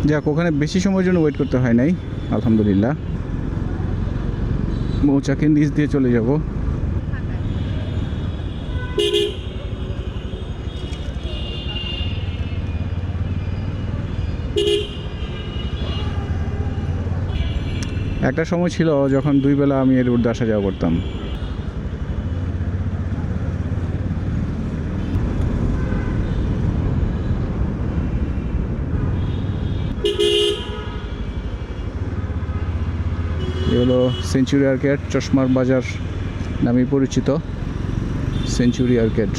যাক, ওখানে বেশি সময়ের জন্য ওয়েট করতে হয় নাই, আলহামদুলিল্লাহ। মৌচাকের নিচ দিয়ে চলে যাব। একটা সময় ছিল যখন 2 বেলা আমি এর উর্ধে আসা যাওয়া করতাম। এ হলো সেঞ্চুরি আর্কেড, চশমার বাজার নামে পরিচিত সেঞ্চুরি আর্কেড।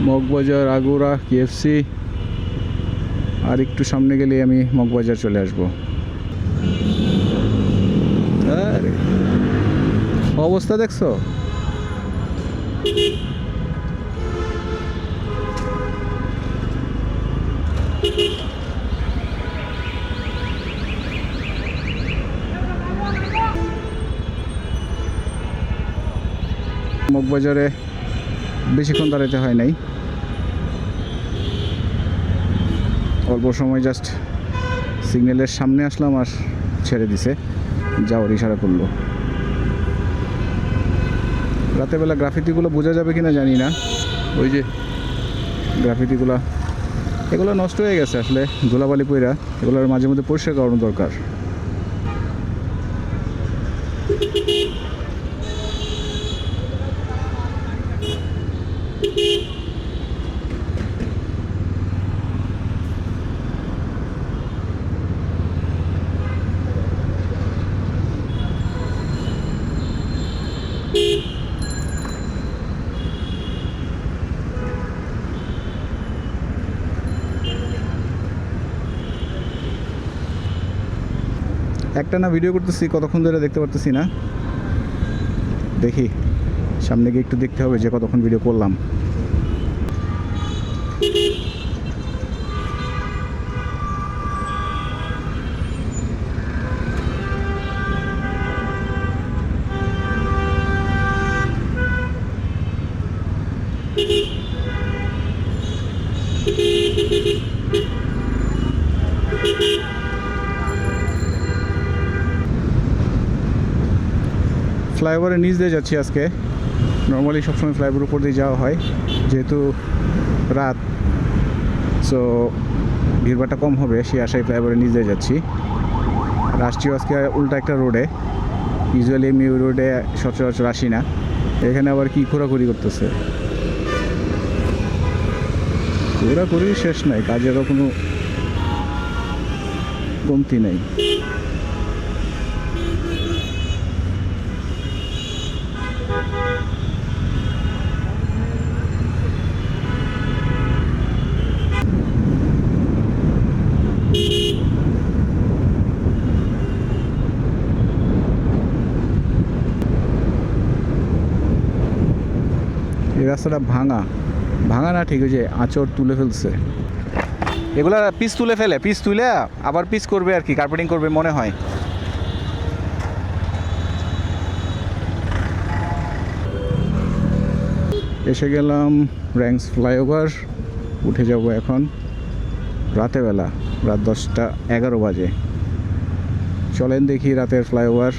মগবাজার, আগুরা, কেএফসি, আর একটু সামনে গেলে আমি মগবাজার চলে আসব। আরে অবস্থা দেখছো? মগবাজারে বেশিক্ষণ দাঁড়াতে হয় নাই, অল্প সময় জাস্ট সিগন্যালের সামনে আসলাম আর ছেড়ে দিছে, যাওয়ার ইশারা করলো। রাতের বেলা গ্রাফিতিগুলো বোঝা যাবে কিনা জানি না। ওই যে গ্রাফিতিগুলো, এগুলো নষ্ট হয়ে গেছে আসলে, ধুলাবালি পইরা, এগুলোর মাঝে মধ্যে পরিষ্কার করানো দরকার। একটা না ভিডিও করতেছি, কতক্ষণ ধরে দেখতে পারতেছি না। দেখি সামনে গিয়ে একটু দেখতে হবে যে কতক্ষণ ভিডিও করলাম। ফ্লাইওভারের নিচ দিয়ে যাচ্ছি আজকে। নর্মালি সবসময় ফ্লাইওভারের উপর দিয়ে যাওয়া হয়, যেহেতু রাত, সো ভিড়ভাড়টা কম হবে সেই আশায় ফ্লাইওভারের নিচ দিয়ে যাচ্ছি। আর আসছি আজকে উল্টা একটা রোডে, ইউজুয়ালি আমি ওই রোডে সচরাচর আসি না। এখানে আবার কি ঘোরাঘুরি করতেছে, ঘোরাঘুরি শেষ নাই, কাজেরও কোনো কমতি নেই। এই রাস্তাটা ভাঙা ভাঙা না, ঠিক যে আঁচড় তুলে ফেলছে। এগুলা পিস তুলে ফেলে, পিস তুলে আবার পিস করবে আর কি, কার্পেটিং করবে মনে হয়। এসে গেলাম র্যাংস ফ্লাইওভার, উঠে যাব এখন। রাতে বেলা, রাত 10:11 বাজে। চলেন দেখি রাতের ফ্লাইওভার,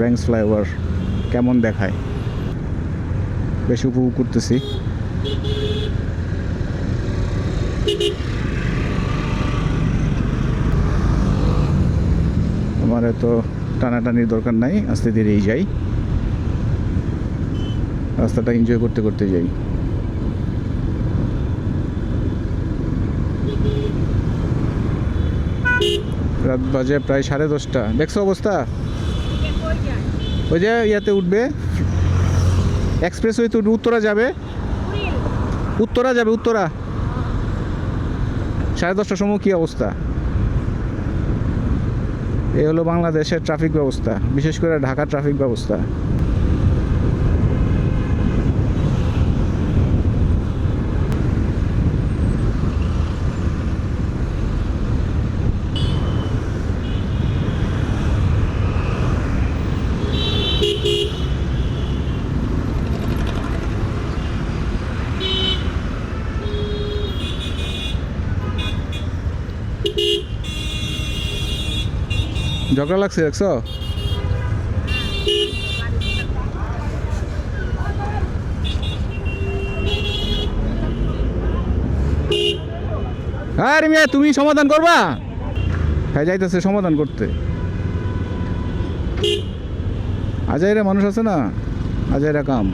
র্যাংস ফ্লাইওভার কেমন দেখায়। বেশ উপভোগ করতেছি। আমার এত টানাটানির দরকার নাই, আস্তে ধীরেই যাই, রাস্তাটা এনজয় করতে করতে যাই। রাত বাজে প্রায় 10:30। দেখছো অবস্থা? ওই যে ইয়াতে উঠবে, এক্সপ্রেসওয়েতে উঠবে, উত্তরা যাবে, উত্তরা 10:30 সময় কী অবস্থা। এই হলো বাংলাদেশের ট্রাফিক ব্যবস্থা, বিশেষ করে ঢাকার ট্রাফিক ব্যবস্থা। ঝগড়া লাগছে দেখছো? আরে মিয়া তুমি সমাধান করবা? হ্যাঁ যাইতেছে সমাধান করতে। আজাইরা মানুষ আছে না, আজাইরা কাম।